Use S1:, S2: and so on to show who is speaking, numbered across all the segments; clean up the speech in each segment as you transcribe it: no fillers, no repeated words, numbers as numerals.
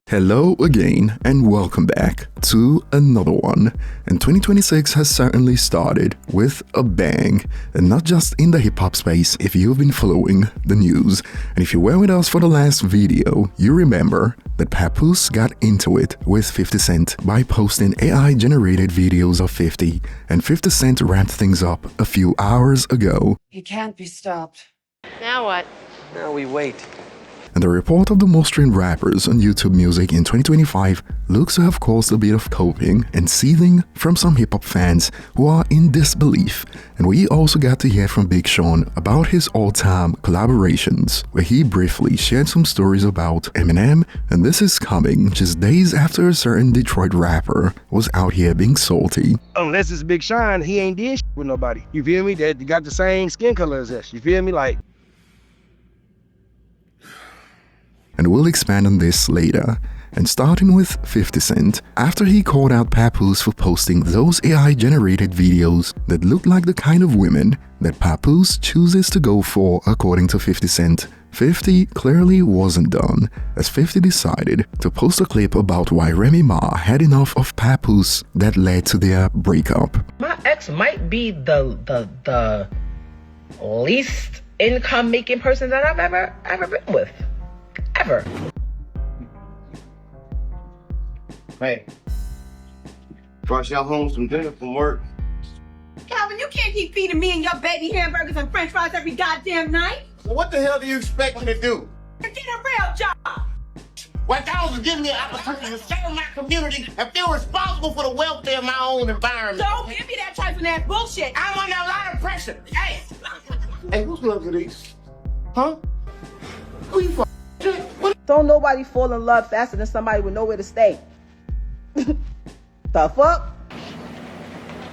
S1: Hello again and welcome back to another one. And 2026 has certainly started with a bang, and not just in the hip-hop space if you've been following the news. And if you were with us for the last video, you remember that Papoose got into it with 50 Cent by posting AI-generated videos of 50, and 50 Cent wrapped things up a few hours ago.
S2: He can't be stopped.
S3: Now what?
S4: Now we wait.
S1: And the report of the most streamed rappers on YouTube Music in 2025 looks to have caused a bit of coping and seething from some hip-hop fans who are in disbelief. And we also got to hear from Big Sean about his all-time collaborations, where he briefly shared some stories about Eminem, and this is coming just days after a certain Detroit rapper was out here being salty.
S5: Unless it's Big Sean, he ain't did with nobody. You feel me? They got the same skin color as us. You feel me? Like,
S1: and we'll expand on this later. And starting with 50 Cent, after he called out Papoose for posting those AI-generated videos that look like the kind of women that Papoose chooses to go for according to 50 Cent, 50 clearly wasn't done, as 50 decided to post a clip about why Remy Ma had enough of Papoose that led to their breakup.
S6: My ex might be the least income making person that I've ever been with. Ever.
S7: Hey, brought y'all home some dinner from work.
S8: Calvin, you can't keep feeding me and your baby hamburgers and french fries every goddamn night.
S7: So what the hell do you expect me to do?
S8: Get a real job.
S7: Well, y'all was giving me an opportunity to serve my community and feel responsible for the welfare of my own environment.
S8: Don't give me that trifling ass bullshit.
S7: I'm under a lot of pressure. Hey, hey, whose gloves are these? Huh? Who you
S9: Don't nobody fall in love faster than somebody with nowhere to stay. The fuck?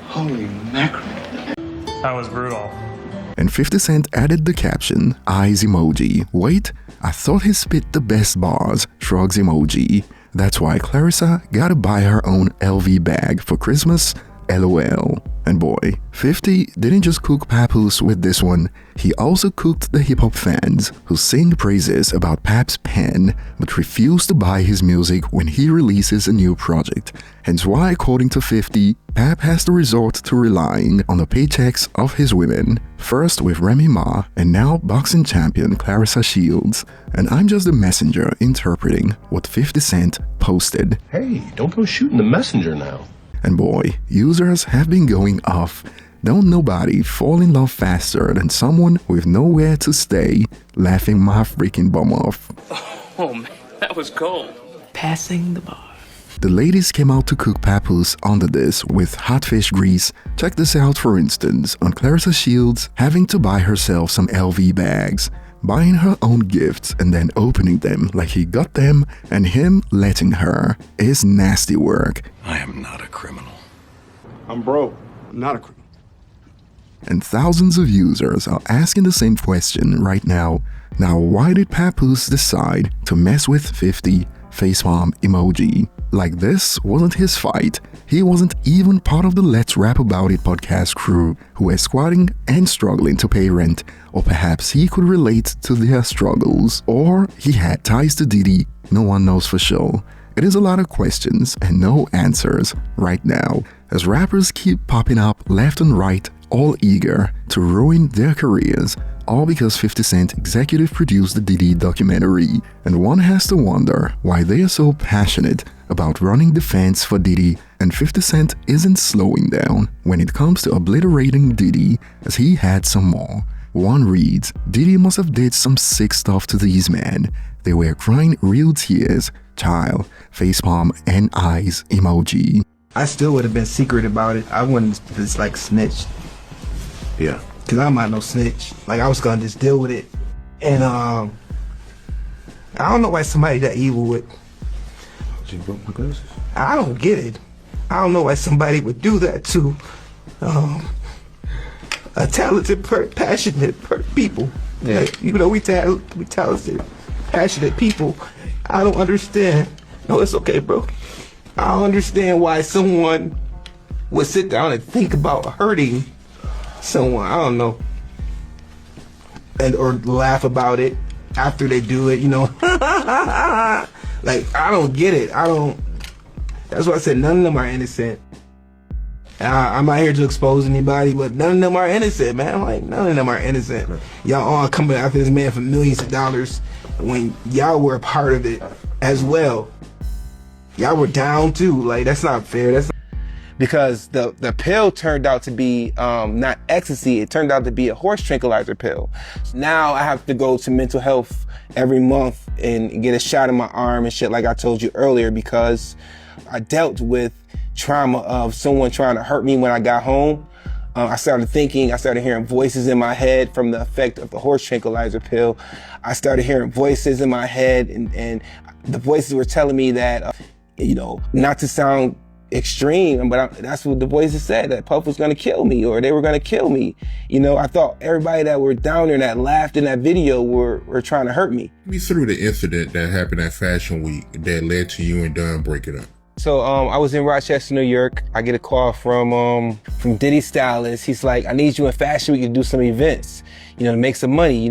S7: Holy mackerel.
S10: That was brutal.
S1: And 50 Cent added the caption, eyes emoji. Wait, I thought he spit the best bars, shrugs emoji. That's why Clarissa gotta buy her own LV bag for Christmas, LOL. And boy, 50 didn't just cook Papoose with this one, he also cooked the hip-hop fans who sing praises about Pap's pen but refuse to buy his music when he releases a new project. Hence why, according to 50, Pap has to resort to relying on the paychecks of his women, first with Remy Ma and now boxing champion Clarissa Shields. And I'm just the messenger interpreting what 50 Cent posted.
S10: Hey, don't go shooting the messenger now.
S1: And boy, users have been going off. Don't nobody fall in love faster than someone with nowhere to stay, laughing my freaking bum off.
S4: Oh man, that was cold.
S6: Passing the bar.
S1: The ladies came out to cook Papoose under this with hot fish grease. Check this out, for instance, on Clarissa Shields having to buy herself some LV bags, buying her own gifts and then opening them like he got them, and him letting her is nasty work.
S11: I am not a criminal.
S7: I'm broke. I'm not a criminal.
S1: And thousands of users are asking the same question right now. Now, why did Papoose decide to mess with 50 facepalm emoji? Like, this wasn't his fight. He wasn't even part of the Let's Rap About It podcast crew who were squatting and struggling to pay rent. Or perhaps he could relate to their struggles. Or he had ties to Diddy. No one knows for sure. It is a lot of questions and no answers right now, as rappers keep popping up left and right, all eager to ruin their careers, all because 50 Cent executive produced the Diddy documentary. And one has to wonder why they are so passionate about running defense for Diddy, and 50 Cent isn't slowing down when it comes to obliterating Diddy, as he had some more. One reads, Diddy must have did some sick stuff to these men. They were crying real tears, child, facepalm and eyes emoji.
S12: I still would have been secret about it. I wouldn't just like snitch.
S7: Yeah.
S12: Cause I'm not no snitch. Like, I was gonna just deal with it. And I don't know why somebody that evil would.
S7: You broke my glasses.
S12: I don't get it. I don't know why somebody would do that to a talented, passionate people.
S7: Yeah.
S12: Like, you know, we talented, passionate people. I don't understand. No, it's okay, bro. I don't understand why someone would sit down and think about hurting someone. I don't know. And or laugh about it after they do it, you know. Like, I don't get it. That's why I said none of them are innocent. I'm not here to expose anybody, but none of them are innocent, man. Like, none of them are innocent. Y'all all coming after this man for millions of dollars when y'all were a part of it as well. Y'all were down too. Like, that's not fair. That's because the pill turned out to be not ecstasy. It turned out to be a horse tranquilizer pill. Now I have to go to mental health every month and get a shot in my arm and shit, like I told you earlier, because I dealt with trauma of someone trying to hurt me when I got home. I started hearing voices in my head from the effect of the horse tranquilizer pill. I started hearing voices in my head, and the voices were telling me that, not to sound extreme, but that's what the voices said, that Puff was gonna kill me, or they were gonna kill me. I thought everybody that were down there that laughed in that video were trying to hurt me.
S2: Me through the incident that happened at Fashion Week that led to you and Dunn breaking up.
S12: So I was in Rochester, New York. I get a call from Diddy stylist. He's like, I need you in Fashion Week to do some events, to make some money.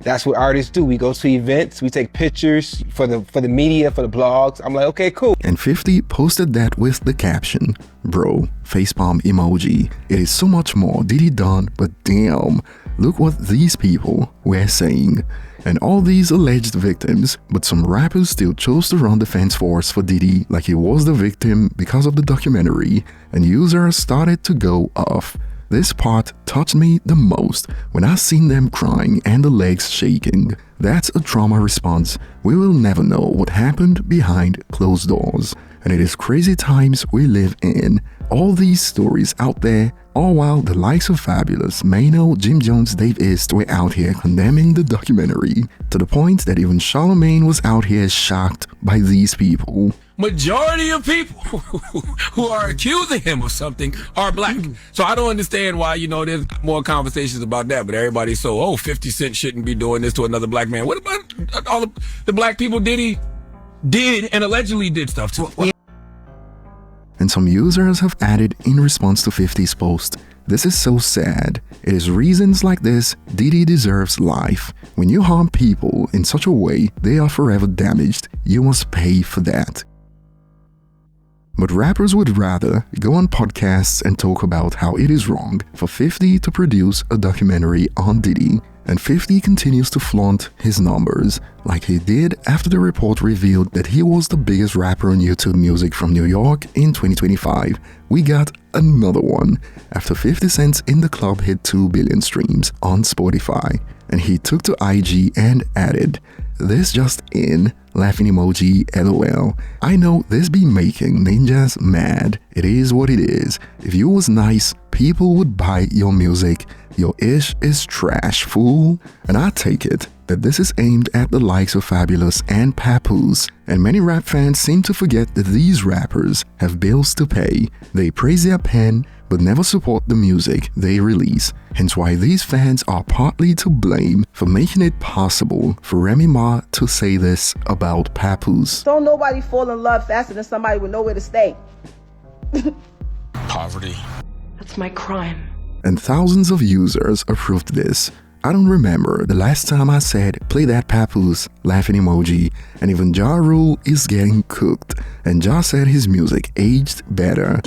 S12: That's what artists do. We go to events, we take pictures for the media, for the blogs. I'm like, okay, cool.
S1: And 50 posted that with the caption, "Bro, facepalm emoji. It is so much more Diddy done, but damn, look what these people were saying." And all these alleged victims, but some rappers still chose to run defense force for Diddy like he was the victim because of the documentary, and users started to go off. This part touched me the most when I seen them crying and the legs shaking. That's a trauma response. We will never know what happened behind closed doors. And it is crazy times we live in. All these stories out there, all while the likes of Fabulous, Mano, Jim Jones, Dave East were out here condemning the documentary, to the point that even Charlemagne was out here shocked by these people.
S3: Majority of people who are accusing him of something are black. So I don't understand why, there's more conversations about that, but everybody's so, 50 Cent shouldn't be doing this to another black man. What about all the black people Diddy did and allegedly did stuff to?
S1: And some users have added in response to 50's post, "This is so sad. It is reasons like this Diddy deserves life. When you harm people in such a way, they are forever damaged. You must pay for that." But rappers would rather go on podcasts and talk about how it is wrong for 50 to produce a documentary on Diddy. And 50 continues to flaunt his numbers, like he did after the report revealed that he was the biggest rapper on YouTube Music from New York in 2025. We got another one after 50 Cent's In the Club hit 2 billion streams on Spotify, and he took to IG and added, "This just in, laughing emoji, LOL. I know this be making ninjas mad. It is what it is. If you was nice, people would buy your music. Your ish is trash, fool." And I take it that this is aimed at the likes of Fabulous and Papoose, and many rap fans seem to forget that these rappers have bills to pay. They praise their pen, but never support the music they release, hence why these fans are partly to blame for making it possible for Remy Ma to say this about Papoose.
S9: Don't nobody fall in love faster than somebody with nowhere to stay.
S3: Poverty.
S8: That's my crime.
S1: And thousands of users approved this. I don't remember the last time I said, "Play that Papoose," laughing emoji, and even Ja Rule is getting cooked, and Ja said his music aged better.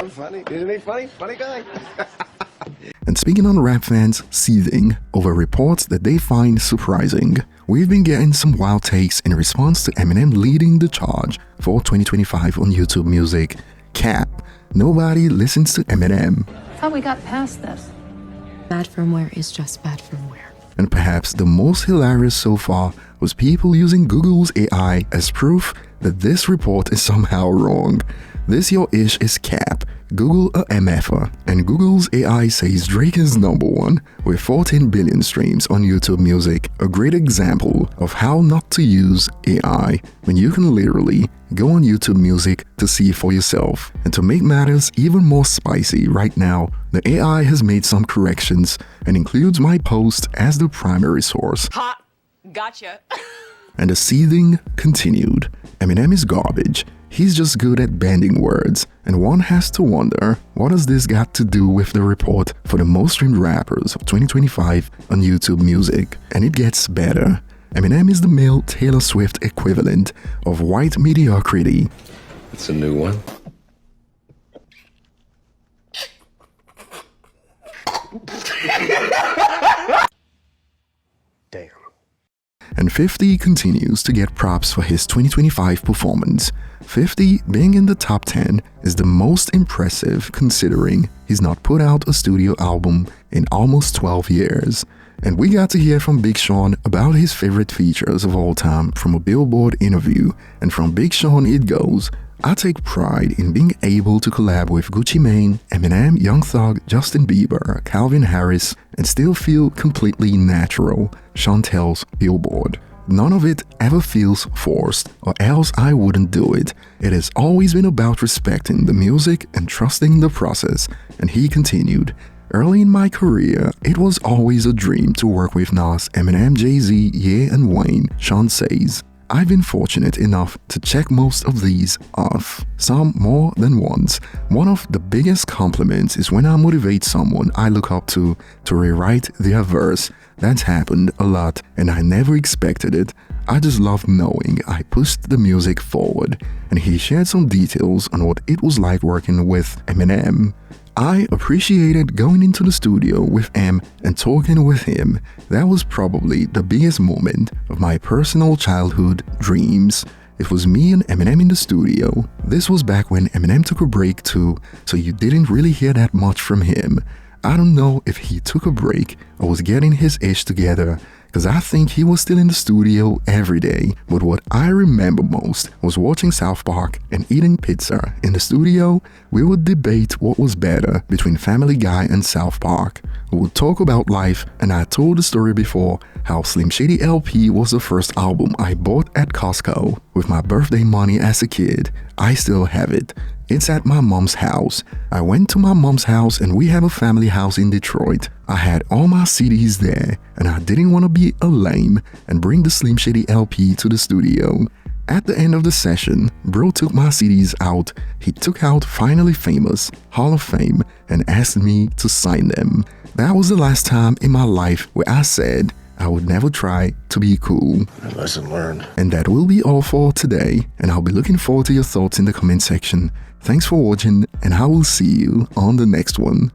S5: Funny, isn't he funny? Funny guy.
S1: And speaking on rap fans seething over reports that they find surprising, we've been getting some wild takes in response to Eminem leading the charge for 2025 on YouTube Music. Cap, nobody listens to Eminem.
S11: I thought we got past this. Bad firmware is just bad firmware.
S1: And perhaps the most hilarious so far was people using Google's AI as proof that this report is somehow wrong. This your ish is cap. Google a MFer, and Google's AI says Drake is #1 with 14 billion streams on YouTube Music. A great example of how not to use AI when you can literally go on YouTube Music to see for yourself. And to make matters even more spicy right now, the AI has made some corrections and includes my post as the primary source.
S8: Ha! Gotcha.
S1: And the seething continued. Eminem is garbage. He's just good at bending words, and one has to wonder, what has this got to do with the report for the most streamed rappers of 2025 on YouTube Music? And it gets better. Eminem is the male Taylor Swift equivalent of white mediocrity.
S13: It's a new one.
S5: Damn.
S1: And 50 continues to get props for his 2025 performance. 50 being in the top 10 is the most impressive considering he's not put out a studio album in almost 12 years. And we got to hear from Big Sean about his favorite features of all time from a Billboard interview. And from Big Sean it goes, I take pride in being able to collab with Gucci Mane, Eminem, Young Thug, Justin Bieber, Calvin Harris, and still feel completely natural, Sean tells Billboard. None of it ever feels forced, or else I wouldn't do it. It has always been about respecting the music and trusting the process. And he continued, early in my career, it was always a dream to work with Nas, Eminem, Jay-Z, Ye, and Wayne, Sean says. I've been fortunate enough to check most of these off, some more than once. One of the biggest compliments is when I motivate someone I look up to rewrite their verse. That's happened a lot and I never expected it. I just loved knowing I pushed the music forward. And he shared some details on what it was like working with Eminem. I appreciated going into the studio with M and talking with him. That was probably the biggest moment of my personal childhood dreams. It was me and Eminem in the studio. This was back when Eminem took a break too, so you didn't really hear that much from him. I don't know if he took a break or was getting his ish together, because I think he was still in the studio every day. But what I remember most was watching South Park and eating pizza. In the studio, we would debate what was better between Family Guy and South Park. We would talk about life, and I told the story before how Slim Shady LP was the first album I bought at Costco with my birthday money as a kid. I still have it. It's at my mom's house. I went to my mom's house and we have a family house in Detroit. I had all my CDs there and I didn't want to be a lame and bring the Slim Shady LP to the studio. At the end of the session, bro took my CDs out. He took out Finally Famous, Hall of Fame, and asked me to sign them. That was the last time in my life where I said I would never try to be cool.
S13: Lesson learned.
S1: And that will be all for today, and I'll be looking forward to your thoughts in the comment section. Thanks for watching, and I will see you on the next one.